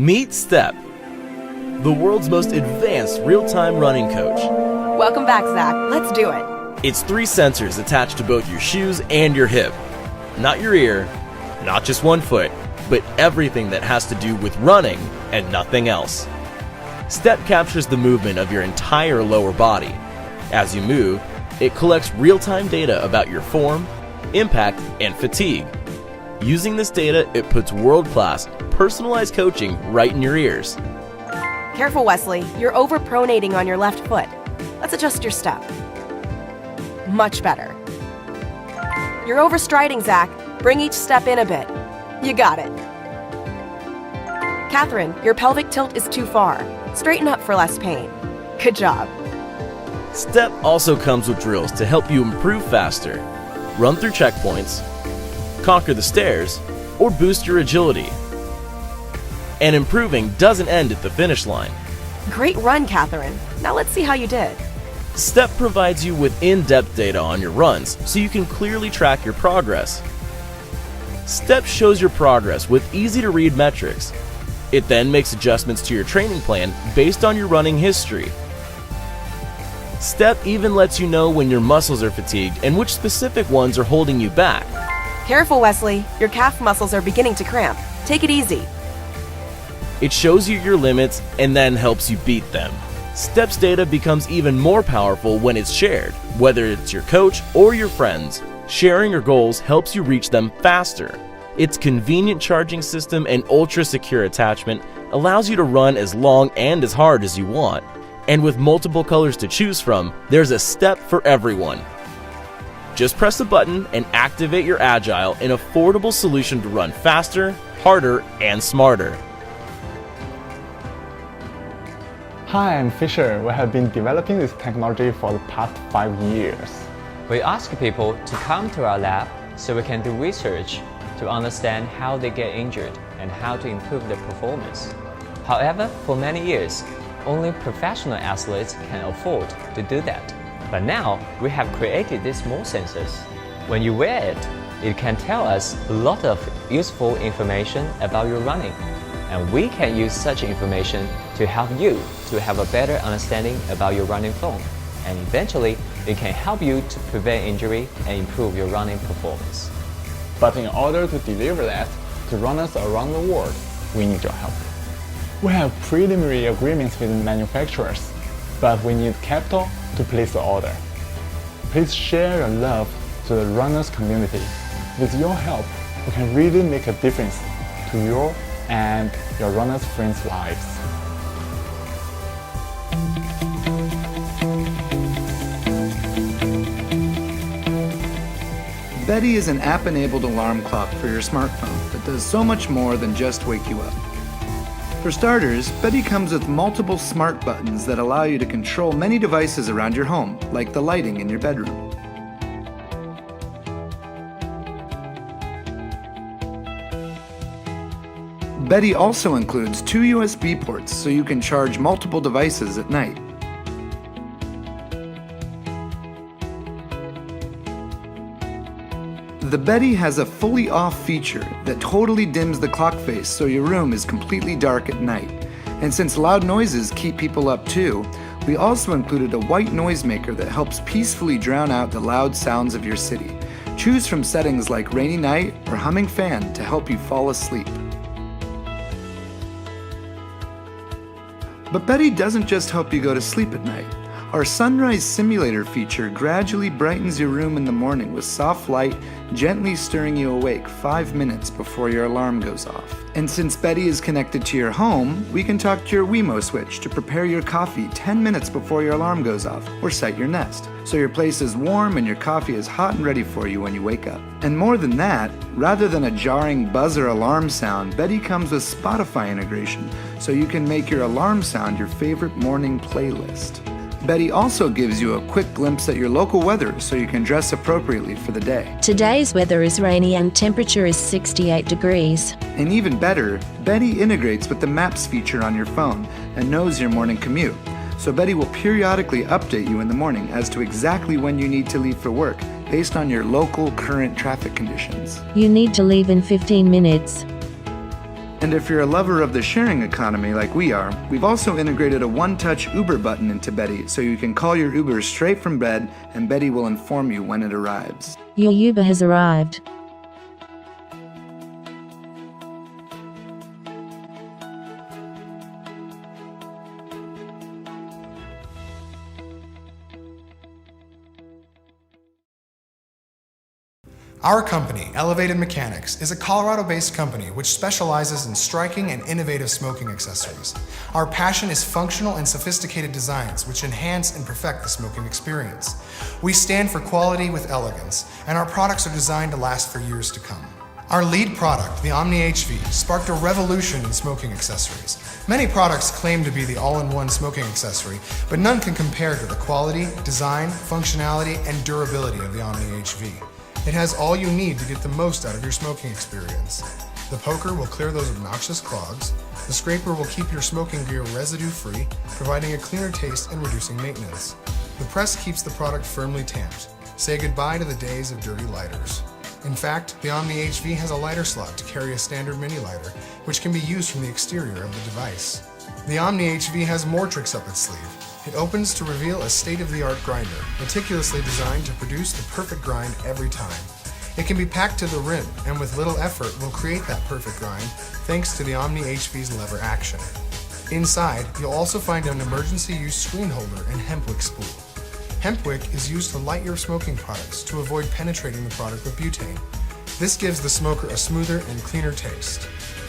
Meet Step, the world's most advanced real-time running coach. Welcome back, Zach. Let's do it. It's 3 sensors attached to both your shoes and your hip. Not your ear, not just one foot, but everything that has to do with running and nothing else. Step captures the movement of your entire lower body. As you move, it collects real-time data about your form, impact, and fatigue. Using this data, it puts world-class, personalized coaching right in your ears. Careful, Wesley. You're overpronating on your left foot. Let's adjust your step. Much better. You're overstriding, Zach. Bring each step in a bit. You got it. Catherine, your pelvic tilt is too far. Straighten up for less pain. Good job. Step also comes with drills to help you improve faster, run through checkpoints, conquer the stairs, or boost your agility. And improving doesn't end at the finish line. Great run, Catherine. Now let's see how you did. Step provides you with in-depth data on your runs so you can clearly track your progress. Step shows your progress with easy-to-read metrics. It then makes adjustments to your training plan based on your running history. Step even lets you know when your muscles are fatigued and which specific ones are holding you back. Careful, Wesley. Your calf muscles are beginning to cramp. Take it easy. It shows you your limits and then helps you beat them. Step's data becomes even more powerful when it's shared, whether it's your coach or your friends. Sharing your goals helps you reach them faster. Its convenient charging system and ultra-secure attachment allows you to run as long and as hard as you want. And with multiple colors to choose from, there's a step for everyone. Just press a button and activate your agile and affordable solution to run faster, harder, and smarter. Hi, I'm Fisher. We have been developing this technology for the past 5 years. We ask people to come to our lab so we can do research to understand how they get injured and how to improve their performance. However, for many years, only professional athletes can afford to do that. But now, we have created these small sensors. When you wear it, it can tell us a lot of useful information about your running. And we can use such information to help you to have a better understanding about your running form. And eventually, it can help you to prevent injury and improve your running performance. But in order to deliver that to runners around the world, we need your help. We have preliminary agreements with manufacturers, but we need capital to place the order. Please share your love to the runners community. With your help, we can really make a difference to your and your runners' friends' lives. Betty is an app-enabled alarm clock for your smartphone that does so much more than just wake you up. For starters, Betty comes with multiple smart buttons that allow you to control many devices around your home, like the lighting in your bedroom. Betty also includes 2 USB ports so you can charge multiple devices at night. The Betty has a fully off feature that totally dims the clock face so your room is completely dark at night. And since loud noises keep people up too, we also included a white noisemaker that helps peacefully drown out the loud sounds of your city. Choose from settings like rainy night or humming fan to help you fall asleep. But Betty doesn't just help you go to sleep at night. Our Sunrise Simulator feature gradually brightens your room in the morning with soft light, gently stirring you awake 5 minutes before your alarm goes off. And since Betty is connected to your home, we can talk to your Wemo switch to prepare your coffee 10 minutes before your alarm goes off, or set your nest, so your place is warm and your coffee is hot and ready for you when you wake up. And more than that, rather than a jarring buzzer alarm sound, Betty comes with Spotify integration, so you can make your alarm sound your favorite morning playlist. Betty also gives you a quick glimpse at your local weather so you can dress appropriately for the day. Today's weather is rainy and temperature is 68 degrees. And even better, Betty integrates with the Maps feature on your phone and knows your morning commute. So Betty will periodically update you in the morning as to exactly when you need to leave for work based on your local current traffic conditions. You need to leave in 15 minutes. And if you're a lover of the sharing economy like we are, we've also integrated a one-touch Uber button into Betty so you can call your Uber straight from bed and Betty will inform you when it arrives. Your Uber has arrived. Our company, Elevated Mechanics, is a Colorado-based company which specializes in striking and innovative smoking accessories. Our passion is functional and sophisticated designs which enhance and perfect the smoking experience. We stand for quality with elegance, and our products are designed to last for years to come. Our lead product, the Omni HV, sparked a revolution in smoking accessories. Many products claim to be the all-in-one smoking accessory, but none can compare to the quality, design, functionality, and durability of the Omni HV. It has all you need to get the most out of your smoking experience. The poker will clear those obnoxious clogs. The scraper will keep your smoking gear residue-free, providing a cleaner taste and reducing maintenance. The press keeps the product firmly tamped. Say goodbye to the days of dirty lighters. In fact, the Omni HV has a lighter slot to carry a standard mini lighter, which can be used from the exterior of the device. The Omni HV has more tricks up its sleeve. It opens to reveal a state-of-the-art grinder, meticulously designed to produce the perfect grind every time. It can be packed to the rim, and with little effort will create that perfect grind thanks to the Omni HV's lever action. Inside, you'll also find an emergency use screen holder and hemp wick spool. Hemp wick is used to light your smoking products to avoid penetrating the product with butane. This gives the smoker a smoother and cleaner taste.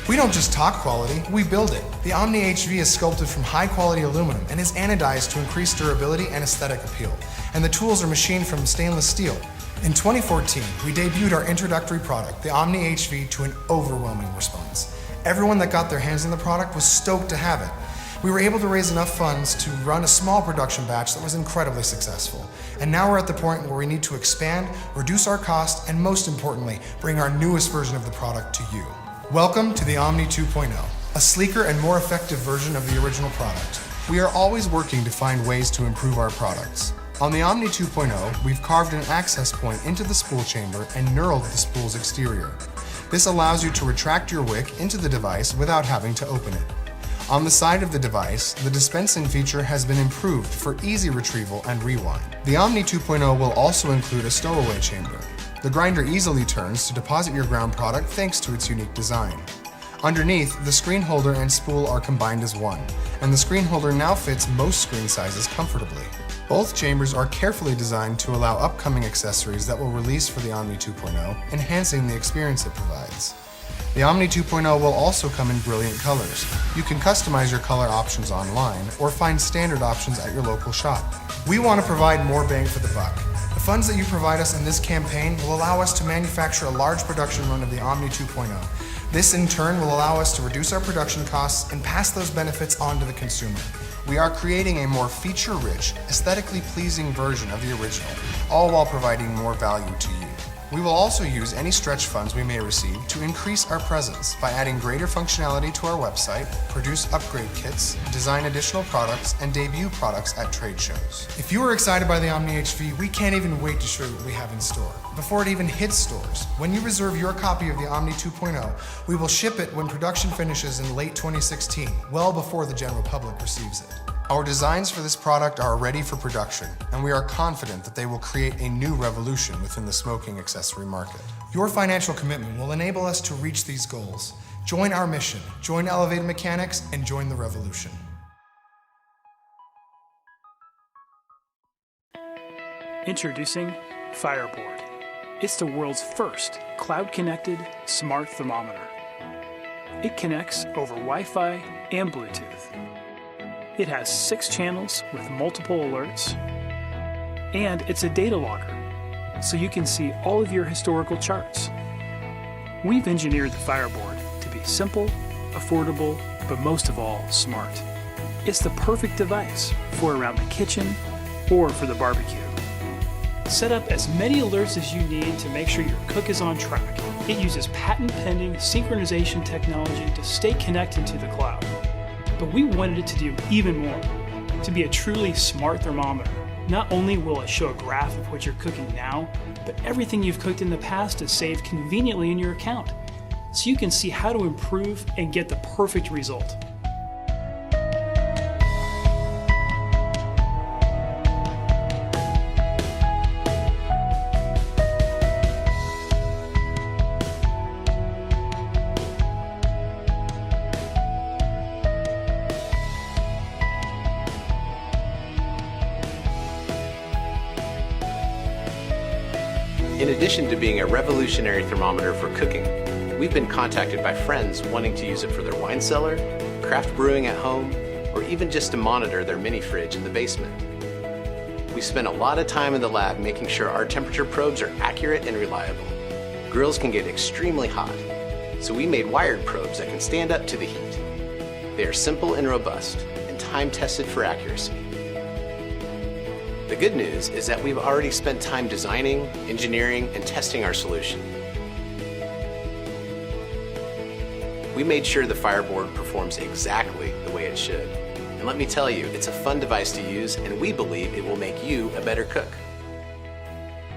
We don't just talk quality, we build it. The Omni HV is sculpted from high-quality aluminum and is anodized to increase durability and aesthetic appeal. And the tools are machined from stainless steel. In 2014, we debuted our introductory product, the Omni HV, to an overwhelming response. Everyone that got their hands on the product was stoked to have it. We were able to raise enough funds to run a small production batch that was incredibly successful. And now we're at the point where we need to expand, reduce our cost, and most importantly, bring our newest version of the product to you. Welcome to the Omni 2.0, a sleeker and more effective version of the original product. We are always working to find ways to improve our products. On the Omni 2.0, we've carved an access point into the spool chamber and knurled the spool's exterior. This allows you to retract your wick into the device without having to open it. On the side of the device, the dispensing feature has been improved for easy retrieval and rewind. The Omni 2.0 will also include a stowaway chamber. The grinder easily turns to deposit your ground product thanks to its unique design. Underneath, the screen holder and spool are combined as one, and the screen holder now fits most screen sizes comfortably. Both chambers are carefully designed to allow upcoming accessories that will release for the Omni 2.0, enhancing the experience it provides. The Omni 2.0 will also come in brilliant colors. You can customize your color options online or find standard options at your local shop. We want to provide more bang for the buck. The funds that you provide us in this campaign will allow us to manufacture a large production run of the Omni 2.0. This in turn will allow us to reduce our production costs and pass those benefits on to the consumer. We are creating a more feature-rich, aesthetically pleasing version of the original, all while providing more value to you. We will also use any stretch funds we may receive to increase our presence by adding greater functionality to our website, produce upgrade kits, design additional products, and debut products at trade shows. If you are excited by the Omni HV, we can't even wait to show you what we have in store. Before it even hits stores, when you reserve your copy of the Omni 2.0, we will ship it when production finishes in late 2016, well before the general public receives it. Our designs for this product are ready for production, and we are confident that they will create a new revolution within the smoking accessory market. Your financial commitment will enable us to reach these goals. Join our mission, join Elevated Mechanics, and join the revolution. Introducing Fireboard. It's the world's first cloud-connected smart thermometer. It connects over Wi-Fi and Bluetooth. It has 6 channels with multiple alerts, and it's a data logger, so you can see all of your historical charts. We've engineered the Fireboard to be simple, affordable, but most of all, smart. It's the perfect device for around the kitchen or for the barbecue. Set up as many alerts as you need to make sure your cook is on track. It uses patent-pending synchronization technology to stay connected to the cloud. But we wanted it to do even more, to be a truly smart thermometer. Not only will it show a graph of what you're cooking now, but everything you've cooked in the past is saved conveniently in your account. so you can see how to improve and get the perfect result. In addition to being a revolutionary thermometer for cooking, we've been contacted by friends wanting to use it for their wine cellar, craft brewing at home, or even just to monitor their mini fridge in the basement. We spent a lot of time in the lab making sure our temperature probes are accurate and reliable. Grills can get extremely hot, so we made wired probes that can stand up to the heat. They are simple and robust, and time-tested for accuracy. The good news is that we've already spent time designing, engineering, and testing our solution. We made sure the Fireboard performs exactly the way it should. And let me tell you, it's a fun device to use, and we believe it will make you a better cook.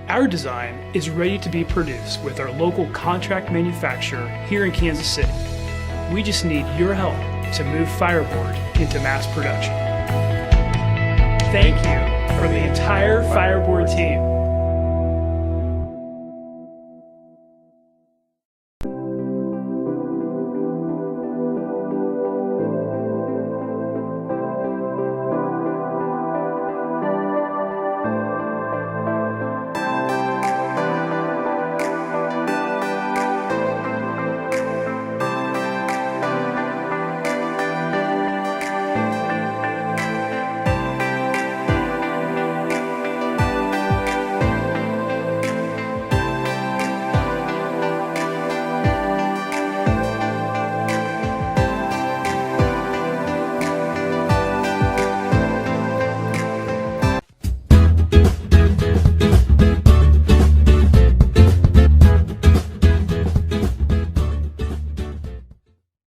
Our design is ready to be produced with our local contract manufacturer here in Kansas City. We just need your help to move Fireboard into mass production. Thank you from the entire Fireboard team.